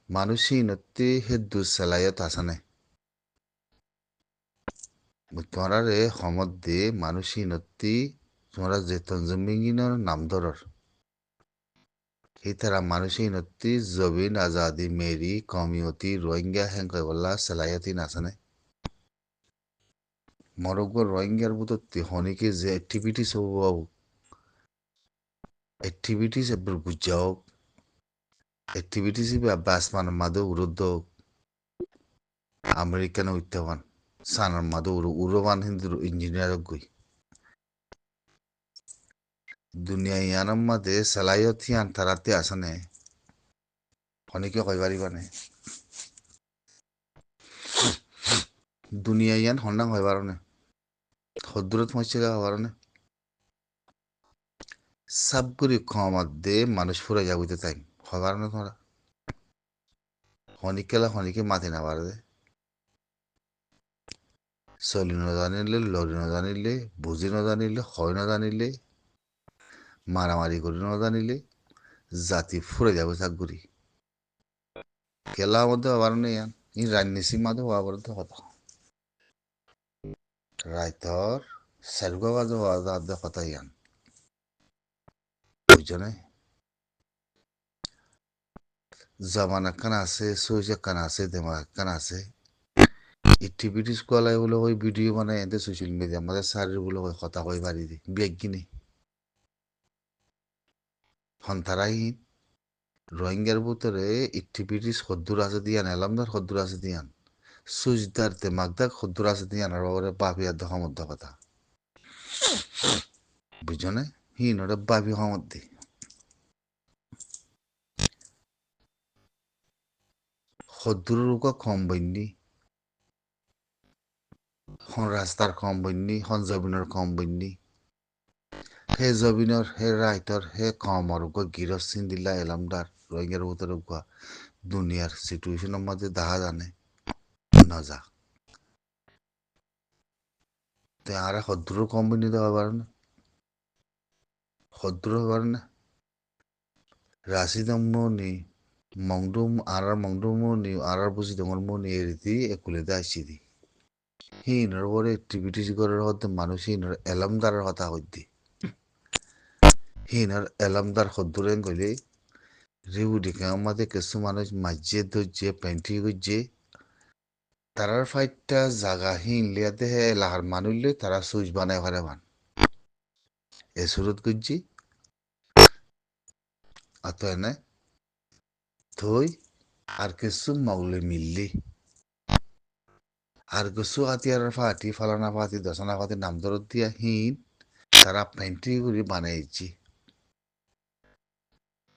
মানুষই নত্তি হেদ্দু সেলাইয়ত আসানে তোমরা রে সমত দে মানুষই নত্তি তোমরা যে তঞ্জমিগিনর নাম ধরর হিতারা মানুষই নত্তি জবিন আজাদি মেরি কমিউনিটি রোহিঙ্গা হেং কয়বল্লা সেলাইয়তি নাসানে মরগ্গ রোহিঙ্গার বুতত্তি হনিকে যে অ্যাক্টিভিটিস হব অ্যাক্টিভিটিস এবার বুঝাও অ্যাক্টিভিটিস বাসমান মাদে উরুদ্ধ আমেরিকান উত্তাবান সানার মাদে উরবান হিন্দু ইঞ্জিনিয়ার গই দুনিয়া ইয়ানার মাদে সেলাইয়তি আন্তারাতে আসানে হনিকে কইবারিবানে দুনিয়া ইয়ান হন্নাং হইবারনে হদ্দুরত মহিলা হবারনে সবগুলি ক্ষমাত দে মানুষ ফুরে যাগুতে তাই হবারনে তোমরা হনিকেলা হনিকে মাতি না পারে চলি নজানিলে লৰি নজানিলে বুজি নজানিলে হয় নজানিলে মারামারি করে নজানিলে জাতি ফুরে যাবে চাকগুড়ি কেলা মধ্যে হবার নেই ই রাজনীতির মাঝে হওয়ার তো কথা রাইতর সেরগো বাজে হওয়ার কথা ইয়ান বুঝছো জামানা কান আছে সোজা কান আছে দেমাগ কান আছে এক্টিভিটিস কলাই বলে ওই ভিডিও মানে এতে সোশ্যাল মিডিয়া আমাদের সারির বলে ওই কথা কই বাড়ি দি বেগিনি হন্তারাই রোহিঙ্গার ভিতরে এক্টিভিটিস হদ্দুর আছে দিয়ান এলামদার হদ্দুর আছে দিয়ান সুজদার দেমাগদার হদ্দুর আছে দিয়ান আর ওরে বাপিয়ার দহমদ্দ কথা বুঝছো না হিন ওরে বাপি হমদ্দি হদ্দুরের উকা কম বন্যি হন রাস্তার কম বন্যি হন জমিনের কম বন্যি হে জবিনৰ হে রাইটর হে কমর উকা গিরস সিন্দিল্লা এলামদার রোহিঙ্গার ভিতরে উকা দুনিয়ার সিচুয়েশনের মধ্যে দেখা জানে নজা তে আরে হদ্দুরের কম বন্যি দেওয়া পারে না হদ্দুর পারে না রাশিদম মনি মংডুম আরার মংডুম মনি আরার বুঝি তোমার মনি এরিতি একুলেতে আসছি দি হিনর বড় অ্যাক্টিভিটিস করার হতে মানুষ হিনর এলামদারের কথা হইতি হিনর এলামদার হদ্দুরেন কইলে রিউ দিকে আমাদের কিছু মানুষ মাঝে ধরছে পেন্টি করছে তারার ফাইটটা জাগা হিনলিয়াতে হে এলাহার মানুষলে তারা সুইচ বানায় ফেলে মান এ সুরত করছি অত এনে থই আর কিছু মাউলে মিললি আর কিছু হাতিয়ার ফাটি ফালানা ফাটি দশনা ফাটি নাম ধরত দিয়া হিন তারা পেন্টি করে বানাইছি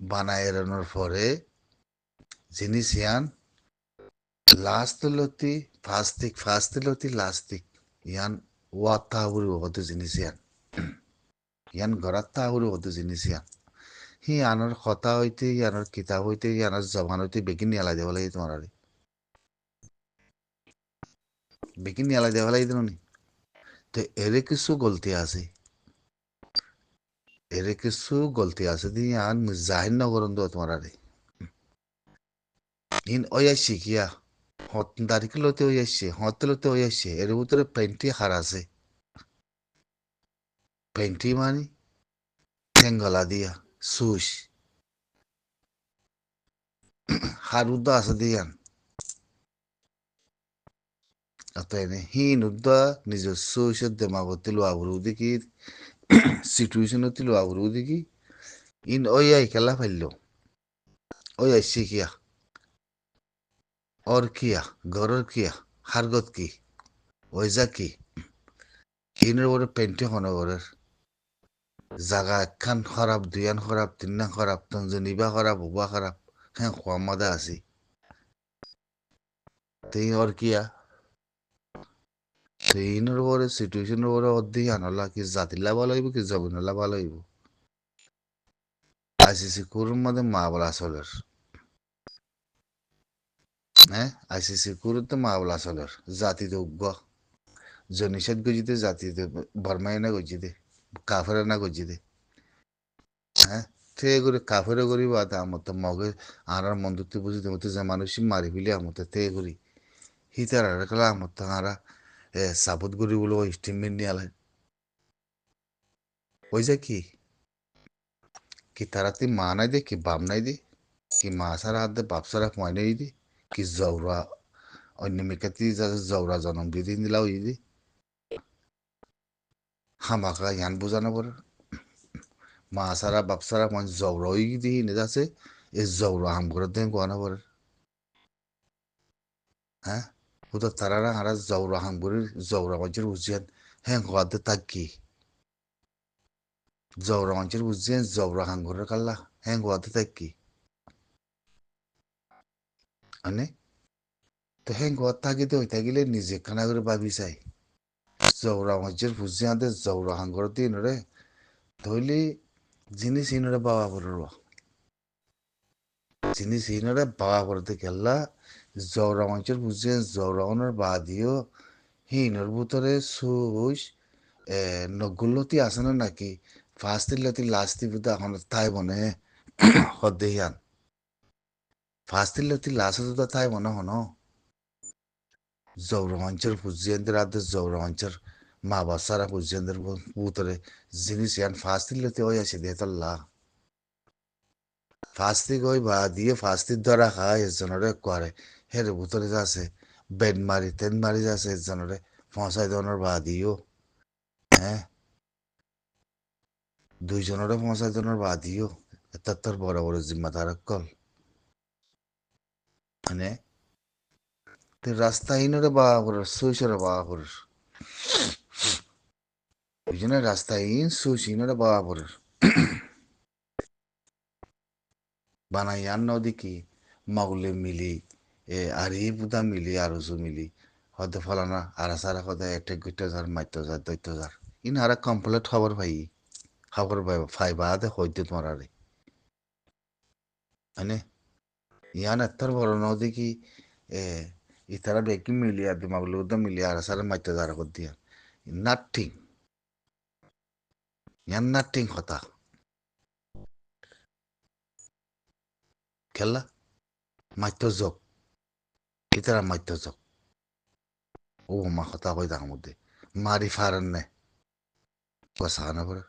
বানায় এড়ানোর পরে জিনিস ইয়ান লাস্ট লতি ফার্স্ট লতি লাস্টিক ইয়ান ওয়াত তাহাবুরি হতো জিনিস ইয়ান ইয়ান ঘরাত তাহাবুরি হতো জিনিস ইয়ান হি আনৰ কথা হইতে আনৰ কিতাব হইতে আনৰ জবান হইতে বেগিন নিয়ালাই দেব লাগে তোমার বেগিন নিয়ালাই দেব লাগে নি তো এরে কিছু গলতি আছে এরে কিছু গলতি আছে দি আন জাহির নগরন দো তোমার ইন ওয়া শিখিয়া হত তারিখ লতে ওই আসছে হতে লতে ওই আসছে এর ভিতরে পেন্টি হার আছে পেন্টি মানে ঠেঙ্গলা দিয়া সুস হার উদ্দা আছে দিয়ান অতএনে হিন উদ্দা নিজের সুসের দেমাগতে লোয়া ভরু দেখি সিচুয়েশনতে লোয়া ভরু দেখি ইন ওই আই খেলা ফেলল ওই আসছে কিয়া और किया गौरव किया हारगत की ওইজা কি ইনের ওরে পেন্টে হনে ওরের জাগা একখান খারাপ দুইয়ান খারাপ তিনখান খারাপ তঞ্জনিবা খারাপ হুবা খারাপ হ্যাঁ খোয়ার মাদা আছি তেই ওর কিয়া ইনের ওরে সিচুয়েশনের ওরে অর্ধেক আনলা কি জাতিলা ভালো হইব কি জবিনলা ভালো হইব আইসিসি কুরুর মধ্যে মা বলা চলের হ্যাঁ আইসিসি কুরুতে মা বলা চলের জাতিতে উগ্র জনিষেধ গজিতে জাতিতে বর্মায় না গজিতে কাফের না গজিতে হ্যাঁ তে করে কাফেরও করি বা আমার তো মগে আর মন্দুতে বুঝিতে মতো যে মানুষই মারি ফেলি আমার তে করি হিতার আর কলা আমার তো আর সাপোর্ট করি বলে ওই স্টিমেন্ট নিয়ে আলে ওই যে কি তারাতি মা নাই দে কি বাপ নাই দে কি মা সারা হাত দে বাপ সারা পয় নাই দি কি জৌরা অন্য মেকাতি জৌরা জনম দিদিন দিলাও ইদি হামাকা ইয়ান বুঝানো পরে মা সারা বাপ সারা মানে জৌরা ওই দি নে যাচ্ছে এ জৌরা হাম করে দেন কোয়ানা পরে হ্যাঁ হুদা তারারা হারা জৌরা হাম করে জৌরা মানুষের উজিয়ান হ্যাঁ গোয়াতে তাকি জৌরা মানুষের উজিয়ান জৌরা হাম করে কাল্লা হ্যাঁ গোয়াতে তাকি মানে তো হ্যাঁ গোয়া থাকিতে ওই থাকিলে নিজে খানা করে ভাবি চাই জৌরা মানুষের উজিয়ান জৌরা হাম করে দিন রে ধইলি জিনিস ইনরে বাবা বলল জিনিস ইনরে বাবা বলতে গেলা জৌরা মানুষের বুঝছেন জৌরাওনের বাদিও হিনর ভিতরে সুস নগুলতি আছে না নাকি ফার্স্ট লতি লাস্ট বুঝতে এখন তাই মনে হদেহিয়ান ফার্স্ট লতি লাস্ট তো তাই মনে হন জৌরা মানুষের বুঝছেন রাতে জৌরা মানুষের মা বাসারা বুঝছেন ভিতরে জিনিস ইয়ান ফার্স্ট লতি ওই আছে দেতল্লা ফাস্তি কই বা দিয়ে ফাস্তির দ্বারা খায় এজনরে করে হের ভিতরে যাচ্ছে বেড মারি তেন মারি যাচ্ছে এজনরে ফসাই দনের বা দিও হ্যাঁ দুইজনরে ফসাই দনের বা দিও এটা তোর বড় বড় জিম্মাদার কল মানে তুই রাস্তা ইনরে বা করে সুইসরে বা করে দুইজনের রাস্তা ইন সুইস ইনরে বা করে বানাই আর নদী কি মাগুলে মিলি আর ই বুদা মিলি আর উজু মিলি হয়তো ফলানা আর সারা কথা একটা গুটা যার মাইতো যার দৈত্য যার ইন আর কমপ্লিট খবর পাই খবর পাই ফাইবা দে হইতে তোমার আরে মানে ইয়ান এত্তর বড় নদী কি এ ইতারা বেকি মিলি আর মাগুলে বুদা মিলি আর সারা মাইতো যার কর দিয়া নাথিং ইয়ান নাথিং কথা খেলা মাইতো যোগ ইতারা মাইতো যোগ ও মা কথা কই তার মধ্যে মারি ফারান নে কথা না করে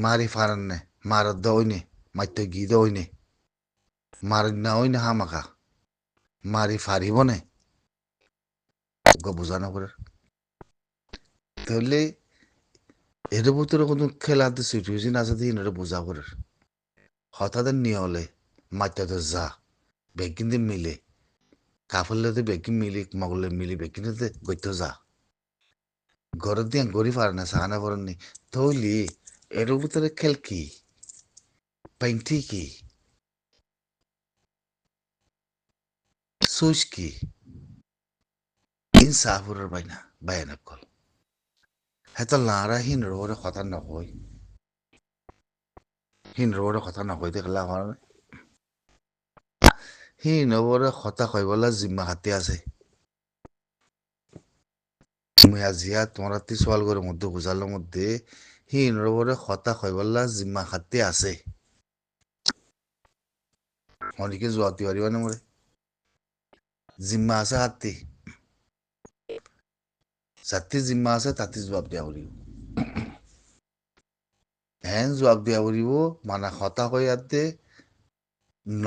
মারি ফারান নে মারার দইনে মাইতো গি দইনে মারি না ওই না হামাকা মারি ফারিব নে বুঝানো করে তাহলে এর ভিতরে কোনো খেলাতে সিচুয়েশন আছে দিয়ে এর বোঝা করে হঠাৎ নিয়ে হলে মাইতে যা বেগিন মিলে কাফলে বেগিন মিলি মগলে মিলি বেগিন গইতে যা ঘরের দিয়ে গড়ি পারে না সাহানা পড়েন নি তৈলি এর ভিতরে খেল কি পেন্টি কি সুইচ কি ইনসাফুরের বাইনা বায়ানক কল হেতো লারা হিন রোরে কথা নকই হিন রোরে কথা নকই দেখলা আমার হিন ওরে কথা কইবলা জিম্মা হাতে আছে মুই আজিয়া তোমার হাতে সওয়াল করে মধ্যে বুঝালোর মধ্যে হিন ওরে কথা কইবলা জিম্মা হাতে আছে অনেকে জবাব দিতে পারিবা না মরে জিম্মা আছে হাতে যাতে জিম্মা আছে তাতে জবাব দিয়া পারিব হেন জবাব দিয়া পারিব মানে হতা কই ইয়াতে ন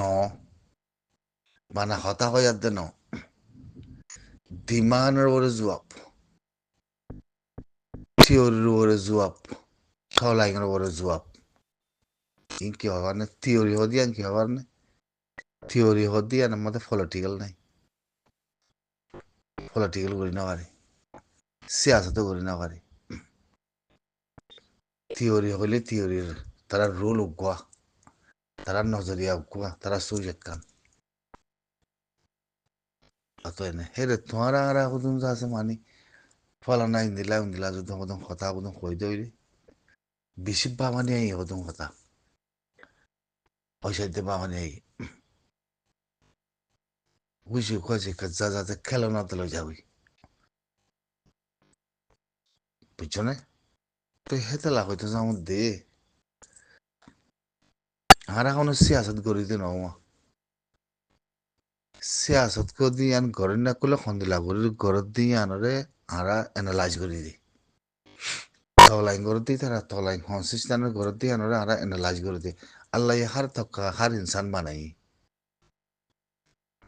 মানে হতা কই ইয়াতে ন ডিমান্ডের ওরে জবাব থিওরির ওরে জবাব থলাইনের ওরে জবাব ইন কি হবার না থিওরি হদিয়ান কি হবার না থিওরি হদিয়ান আমাদের পলিটিক্যাল নাই পলিটিক্যাল করি না পারে সিয়াসত করি না পারে থিওরি হইলে থিওরির তারা রোল উগুয়া তারা নজরিয়া উগুয়া তারা সুজ একখান অত এনে হেরে তোমার আর হুদুম আছে মানি ফলানা ইন্দিলা ইন্দিলা যদি হদম কথা হুদম কই দইলে বেশি বামানি আই হদম কথা পয়সা দিতে বামানি আই বুঝি কয়েছে যা যাতে খেলনা তো যাবি বুঝছো না তো হেতে লাগাইতে যাও দে আর এখন সিয়াসত করি দিন সিয়াসত করে দিয়ে আন ঘরের না করলে খন্দিলা করি ঘরের দিয়ে আনরে আরা এনালাইজ করে দিই তলাইন করে দিই তারা তলাইন কনসিস্টেন্ট করে দিয়ে আনরে আরা এনালাইজ করে দিই আল্লাহ হার তক্কা হার ইনসান বানাই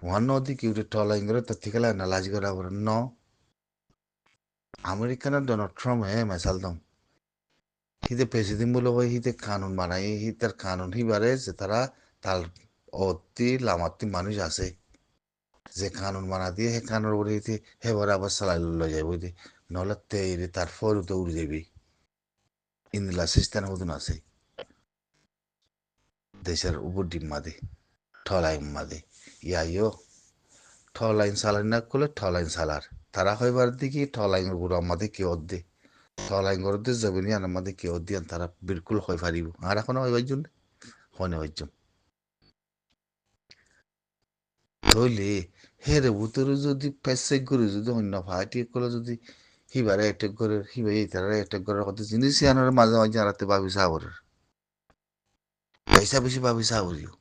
ওয়ান নদী কি উঠে তলাইন করে তার থেকে এনালাইজ করা বলে ন আমেরিকানের ডোনাল্ড ট্রাম্প মেসাল দম হিতে প্রেসিডেন্ট বলে কই হিতে কানুন বানাই হিতার কানুন হিবারে যে তারা তার অতি লামাতি মানুষ আছে যে কানুন বানা দিয়ে হে কানুন উপরে হিতে হেবারে আবার চালাই লই যাইব হিতে নহলে তেইরে তার ফরুতে উড়ে যাবি ইন্দিলা সিস্টেম মতন আছে দেশের উপর ডিম মাদে ঠলাই মাদে ইয়াইও ঠলাইন সালাইন না করলে ঠলাইন সালার তারা হইবার দিকে ঠলাইন উপর আমাদের কেউ দে ঠলাইন করতে যাবে নি আমাদের কেউ দিয়ে তারা বিলকুল হয়ে পারিব আর এখন হইবার জন্য হনে হইর জন্য ধরলে হেরে উতরে যদি পেসে করে যদি অন্য পার্টি করে যদি হিবারে অ্যাটাক করে হিবাই তারা অ্যাটাক করার কথা জিনিস আনার মাঝে মাঝে আনাতে ভাবি সাবরের পয়সা বেশি ভাবি সাবরিও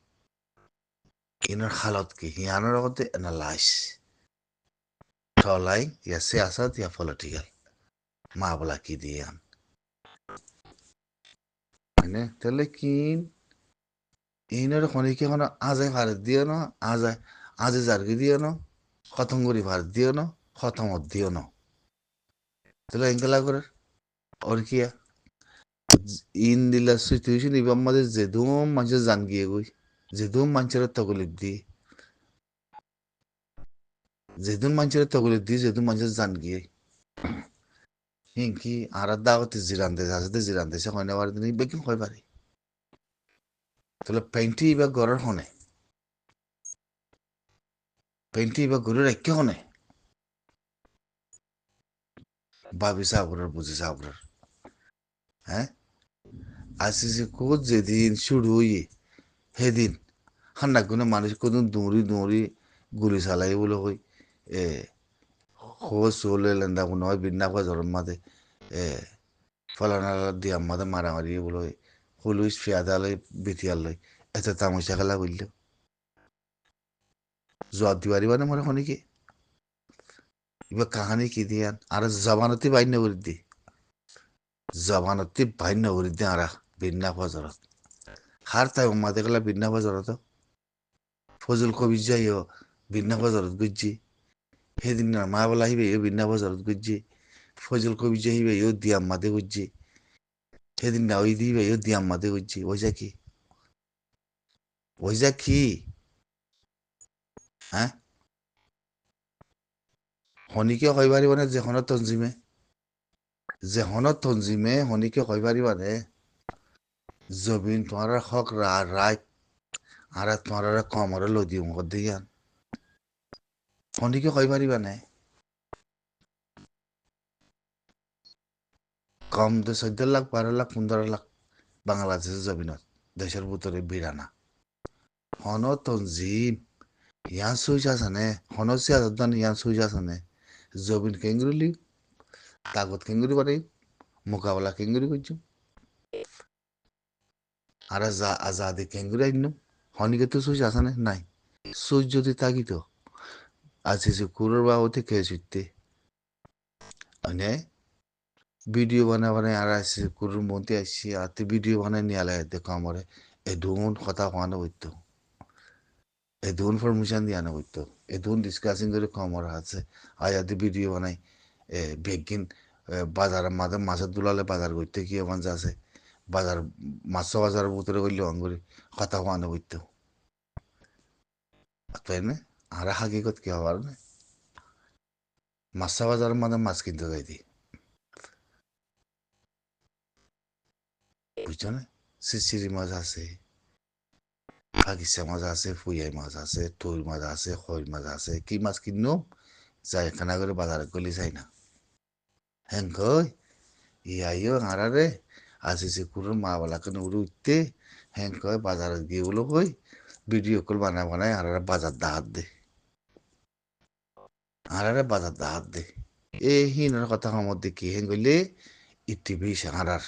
ইনার হালত কি হিয়ানোর মধ্যে এনালাইস ঠলাই ইয়া সিয়াসত ইয়া পলিটিক্যাল মা বলা কি দিয়ে আন মানে তাহলে কি ইনার খনিকে এখন আজে ভারত দিও না আজে জার্গি দিও না খতম করি ভারত দিও না খতমত দিও না তাহলে এঙ্কেলা করে ওর কিয়া ইন দিলা সিচুয়েশন ইবা আমাদের যেদুম মানুষের জান গিয়ে গই যেদুম মানুষের তকলিফ দি যেদুম মানুষের তকলিফ দি যেদুম মানুষের জান গিয়ে হিংকি আর দাওয়াতে জিরান দে জিরান দেশে হয় না বার দিন বেকিং হয় পারে তাহলে পেন্টি বা গড়ের হনে পেন্টি বা গড়ের একে হনে ভাবি সাবরের বুঝি সাবরের হ্যাঁ আসিসে কোচ যেদিন শুরু হইয়ে সেদিন হান্না কোনো মানুষ কোনো দৌড়ি দৌড়ি গুলি চালাই বলে কই এ খোঁজ হলে লেন্দা কোনো হয় বিন্না বাজারের মাঝে এ ফলানা দিয়ে আমাদের মারামারি বলে পুলিশ ফিয়াদালয় বিটিয়ালয় এত তামাশা খেলা বলল জবাব দিবারি মানে মনে হয় কি এবার কাহানি কি দিয়ান আর জবানতি বাইন্য করে দি জবানতি বাইন্য করে দি আর বিন্না বাজারত হার তাই উম্মাদে গেলা বিন্না বাজারত ফজল কবি যাইও বিন্না বাজারত গুজি সেদিন না মা বলা আহিবে এ বিন্না বাজারত গুজি ফজল কবি যাইবে এও দিয়াম মাদে গুজি সেদিন না ওই দিবে এও দিয়াম মাদে গুজি ওই যা কি হ্যাঁ হনিকে কই পারিবানে যেখনত তঞ্জিমে হনিকে কই পারিবানে জবিন তোমার হক রায় আর তোমার কমরে লদি মুখ দিয়ান হনিকে কই পারিবানে কম 14 লাখ 12 লাখ 15 লাখ বাংলাদেশের জমিনত দেশের ভিতরে বিরানা হন তঞ্জিম ইয়ান সুইচ আছে নে হন সিয়াসতদান ইয়ান সুইচ আছে নে জবিন কেঙ্গুলি তাগত কেঙ্গুরি পারি মোকাবেলা কেঙ্গুরি করছো আর আজাদি কেঙ্গুরি আইন হনিকে তো সুইচ আছে নাই সুইচ যদি তাকিত আছে যে কুরোর বা ওতে খেয়ে ছুটতে মানে ভিডিও বানাই আর আসছে কুরুর মধ্যে আসছি আর ভিডিও বানাই নিয়ে আলাই দেখো আমার এদুন কথা কোয়ানো হইতো এদুন পারমিশন দিয়ে আনা হইতো এদুন ডিসকাসিং করে কমর আছে আয়াতে ভিডিও বানাই বেগিন বাজার মাছের দুলালে বাজার করতে কি মানুষ আছে বাজার মাছ বাজারের ভিতরে করলে অঙ্গুরি কথা কোয়ানো হইতো তাই না আর হাকিকত কি হবার না মাছ বাজারের মাছ কিনতে যাই দি বুঝছো না শিশিরি মাছ আছে বাগিচা মাছ আছে ফুয়াই মাছ আছে তোর মাছ আছে খৈর মাছ আছে কি মাছ কিনো যাই খানা করে বাজারে গলি যাই না হ্যাঁ কই ইয়াইও হারারে আসিছে কুরুর মা বালাকে উড়ে উঠতে হ্যাঁ কয় বাজারে গিয়ে বলো কই ভিডিও কল বানায় হারারে বাজার দাহাত দে হারারে বাজার দাহাত দে এই হিনের কথা মধ্যে কি হ্যাঁ গইলে ইটিভি হারার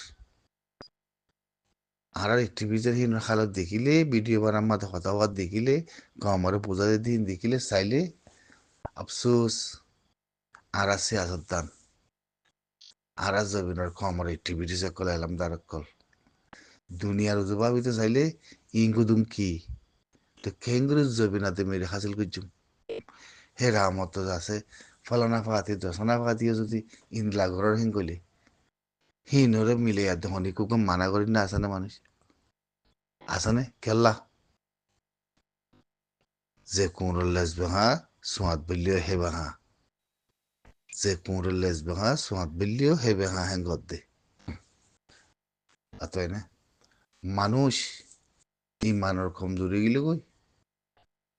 আর টিভিতে হিন খালত দেখিলে ভিডিও বানার মাথা কথা হওয়ার দেখিলে কমরে পূজাদের দিন দেখিলে চাইলে আফসোস আর আছে আজদান আর জবিনের কমরে টিভিটি সকল এলাম দারকল দুনিয়ার উজুবাবিতে চাইলে ইঙ্গুদুম কি তো খেঙ্গুর জবিনাতে মেরে হাসিল করছুম হে রামত আছে ফলানা ফাতি দশনা ফাতিও যদি ইন্দলা ঘরের হিং কইলে হিনরে মিলে আর হনিকুকে মানা করি না আছে না মানুষ আছে না খেললা যে কুমড়োর লেস ভাঙা সোয়াদ বললিও হে ভাঙা যে কুমড়োর লেস ভাঙা সোয়াদ বললিও হে ভাঙা হ্যাং দে আতই না মানুষ ইমানের কমজোরি গেলে কই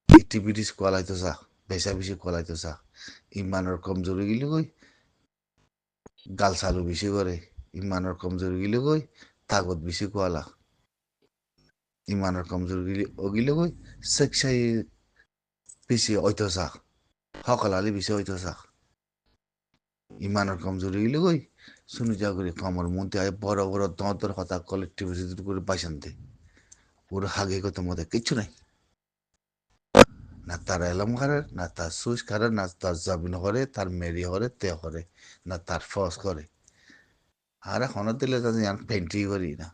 ইটিপিটিস কলাইতো চা বেশা বেশি কলাইতো চা ইমানের কমজোরি গেলে কই গাল চালু বেশি করে ইমানের কমজোরি গেলে কই তাগত বেশি কোয়ালা ইমানের কমজোরি গেলে ওগিলে কই সেক্সাই বেশি ঐতো চা সকলালি বেশি ঐতো চা ইমানের কমজোরি গেলে কই শুনি যা করে কমর মধ্যে আয় বড় বড় দর কথা কলেক্টিভিটি করে বাইসানতে ওর হাগে কত মধ্যে কিচ্ছু নাই না তার এলম করে না তার সুস করে না তার জাবিন করে তার মেরি করে তে করে না তার ফস করে আর এখন দিলে তাদের পেন্টি করি না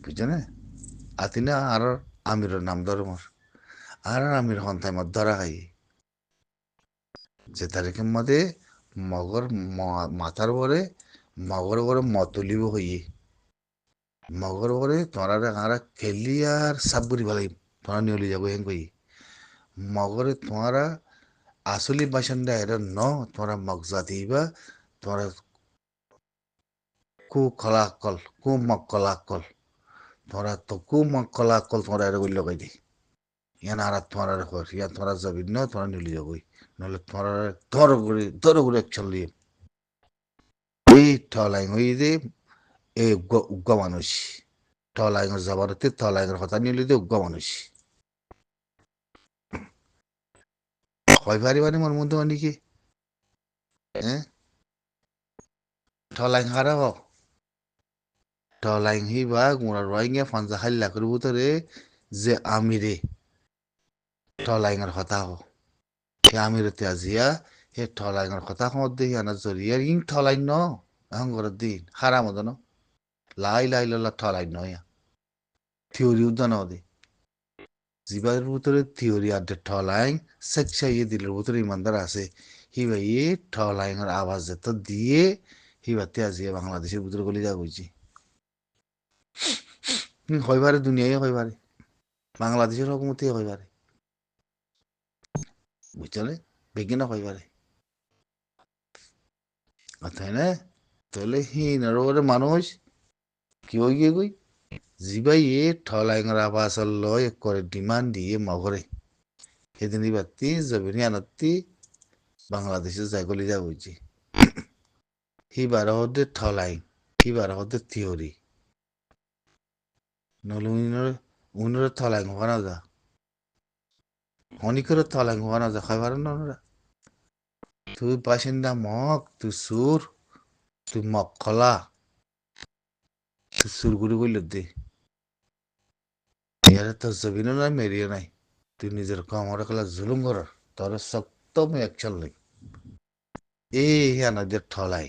বুঝছো না আতি না আর আমিরের নাম ধরো মোর আর আমির হন্তায় মত ধরা খাই যে তারিখের মধ্যে মগর মাথার পরে মগর পরে মতলিব হইয়ে মগর পরে তোরা আরা খেলি আর সাবুরি ভালাই তোরা নিয়লি যাবো হেন কই মগরে তোরা আসলি বাসিন্দা এরা ন তোরা মগজাতি বা তোরা কু কলাকল কু মক্কলাকল তোরা তো কু মক্কলাকল তোরা এরা বললো কই দি ইয়ান আর তোরা রেখর ইয়া তোরা যাবি ন তোরা নিলি যাবই নহলে তোরা ধরো করে একচল দিয়ে এই ঠলাই হই যে এই উগ্র মানুষ ঠলাইঙের জবানতে ঠলাইঙের কথা নিলে যে উগ্র মানুষ হয় পারিবানি মোর মধ্যে মানে কি হ্যাঁ ঠলাইং হারা হ ঠলাইং হিবা গুড়া রোহিঙ্গা ফানজা হাল্লা করবো তোরে যে আমিরে ঠলাইঙের কথা হ হে আমিরে আজিয়া হে ঠলাইঙের কথা হতে আনা জরিয়ার ইং ঠলাই ন আহঙ্গর দিন হারা মদন লাই লাই লা ঠলাই নয়া থিওরি উদ্যান দে জিবারের ভিতরে থিওরি আর ঠলাইং সেকসাইয়ে দিলের ভিতরে ইমানদার আছে হিবা ইয়ে ঠলাইঙের আওয়াজ যেত দিয়ে হিবাতে আজিয়া বাংলাদেশের ভিতরে গলি যা বুঝছি হইবারে দুনিয়ায় হইবারে বাংলাদেশের হকুমতে হইবারে বুঝছলে বেগিনা হইবারে তাই না তাহলে হিন আর ওরে মানুষ কি হই গিয়ে কই জিবাই এ ঠলাইঙের আওয়াজ লয় করে ডিমান্ড দিয়ে মগরে সেদিন বাতি জবিনি আনতি বাংলাদেশে যাই গলি যা বুঝছি হিবার হতে ঠলাই হিবার হতে থিওরি নলে উনরে ঠলাই হওয়া যা হনিকরে ঠলাই হওয়া যা খাইবার না তুই বাসিন্দা মগ তুই সুর তুই মক্কলা তুই সুরগুড়ি বলল দে ইয়ারে তোর জবিনও নাই মেরিও নাই তুই নিজের কমরে কলা জুলুম করার তোর শক্ত মে একচল নেই এই আনাদের ঠলাই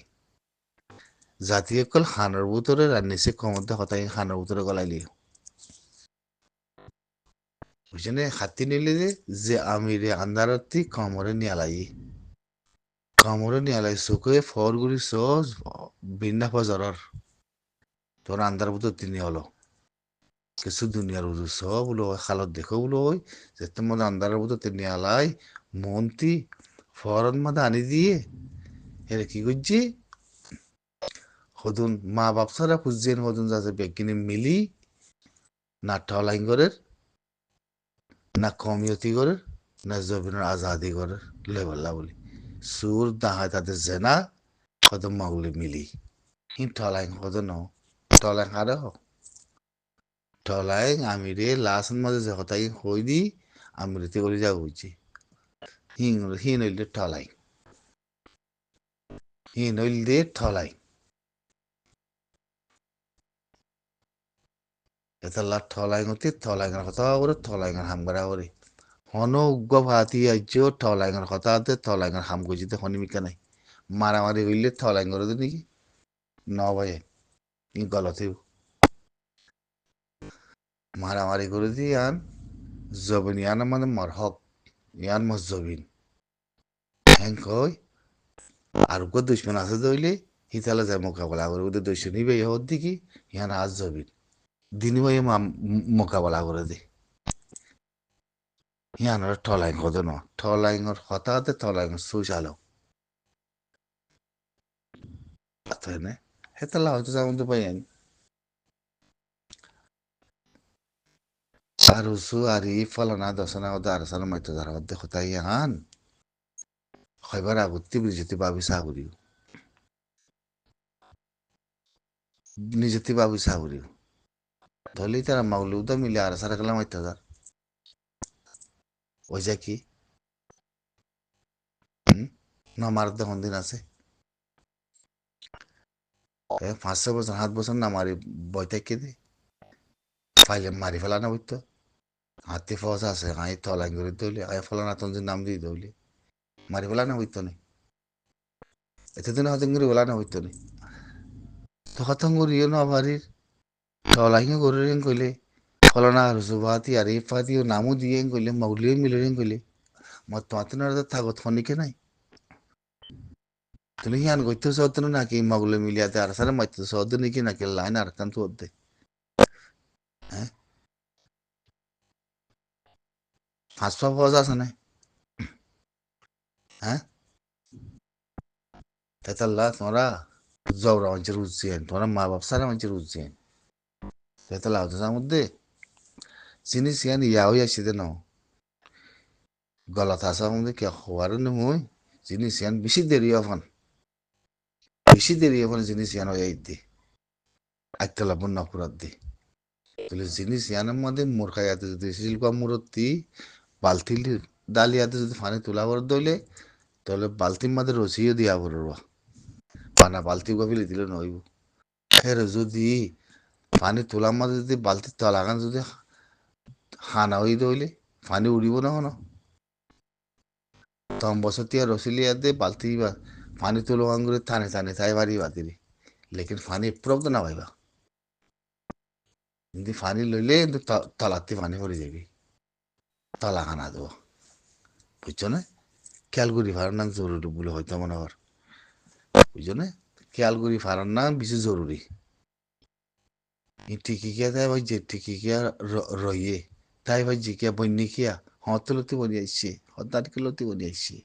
জাতীয় কল খানের ভিতরে রান্নিছে কমতে হতাই খানের ভিতরে গলাইলি বুঝছেন হাতি নিলে যে আমিরে আন্দারতি কমরে নিয়ালাই কমরে নিয়ালাই চকুয়ে ফরগুড়ি সজ বিন্না ফজরর তোর আন্দার ভিতর তিনি হলো কিছু দুনিয়ার উজু সব হলো খালত দেখো বলো ওই যে তোমার আন্দারের ভিতর তিনি আলাই মন্ত্রী ফরন মাদা আনি দিয়ে এর কি করছি হদুন মা বাপ সারা খুঁজছেন হদুন যাচ্ছে বেগিনি মিলি না ঠলাইঙ্গরের না কমিয়তি করে না জবিনের আজাদি করে লেবল্লা বলি সুর দাহায় তাদের জেনা কত মাগুলি মিলি হি ঠলাইং কত ন ঠলাইং আরে হ ঠলাইং আমি রে লাসন মাঝে যে হতাই হই দি আমি রেতে করে যা হইছি হি নইলে ঠলাই হি নইল দে ঠলাই এতাল্লা থলাইঙর কথা করে থলাইঙর হাম করা করে হন উগ্র ভাতি আইজ থলাইঙর কথা আছে থলাইঙর হাম গুজিতে হনিমিকা নাই মারামারি হইলে থলাইঙর নাকি ন ভাই ই গলতেও মারামারি করে দি ইয়ান জবিন ইয়ান মানে মরহক ইয়ান মস জবিন হ্যাং কই আর উগ্র দুশ্মন আছে দইলে হিতালে যায় মোকাবেলা করে ওদের দুশ্মন ইবে হর দিকে ইয়ান আজ জবিন দিনী ভাই মোকাবেলা করে দি ইয়ানোর থলাইং কত ন থলাইঙর হঠাৎ থলাইঙর সুচালো আতনে হেতালা হয়তো যেমন তো পাই আমি আর উসু আর ই ফলনা দশনা ওদা আর সানো মাইতো যারা ওদে হতাই হান হইবার আগুত্তি বিজেতি বাবি সাগুরিও নিজেতি বাবি সাগুরিও ধরলেই তারা মাউলি উদা মিলে আর সারা গেলাম মাইতো যার ওই যা কি না মার দেখুন দিন আছে 5-6 বছর 7 বছর না মারি বই থেকে দি ফাইলে মারি ফেলা না বুঝতো হাতি ফস আছে আই তলাইং করে দইলে আই ফলানা তন নাম দিয়ে দইলে মারি ফেলা না বুঝতো নি এতদিন হতে করে বলা না বুঝতো নি তো কথা করিও না বাড়ির তলাইং করে কইলে ফলানা আর সুবাতি আর ইফাতি নামও দিয়ে কইলে মাউলিও মিলে কইলে মত তোমার থাকত ফনিকে নাই তুমি হিয়ান গইতে সদন নাকি মাগুলে মিলিয়াতে আর সারা মাইতে সদন নাকি নাকি লাইন আর কান তো দে হ্যাঁ ফাঁসপা ফজ আছে না হ্যাঁ তেতাল্লা তোমরা জবরা অঞ্চল উজ্জিয়েন তোমরা মা বাপ সারা অঞ্চল উজ্জিয়েন তেতাল্লা হতো যার মধ্যে জিনিস ইয়ান ইয়া হইয়া আসছে না গলত আসা মধ্যে কে হওয়ার নমুই জিনিস ইয়ান বেশি দেরি হফান জিনিস ইয়ান হইয়া দি আইতলা বন্যা পুরাত দি তাহলে জিনিস ইয়ানের মধ্যে মূর্খাইয়াতে যদি শিল্পা মূরতি বালতি ডালিয়াতে যদি পানি তোলা করে দইলে তাহলে বালতির মধ্যে রসিও দিয়া পড়বা পানা বালতি গফিলে দিলে নইব ফের যদি পানি তোলার মধ্যে যদি বালতির তলাগান যদি হানা হয়ে দইলে পানি উড়িব না হন তম বসতিয়া রসিলিয়া দে বালতি বা পানি তুলো আঙ্গুরে থানে থানে তাই বাড়ি বাতিরি লেকিন পানি প্রব না ভাইবা যদি পানি লইলে কিন্তু তলাতে পানি পড়ে যাবি তলা খানা দেবো বুঝছো না খেয়াল করি ফারার নাম জরুরি বলে হয়তো মনে হর বুঝছো না খেয়াল করি ফারার নাম বেশি জরুরি টিকিকিয়া তাই ভাই যে টিকিকিয়া রইয়ে তাই ভাই জিকিয়া বন্যিকিয়া হতলতি বনি আইসি হতারকে লতি বনি আইসি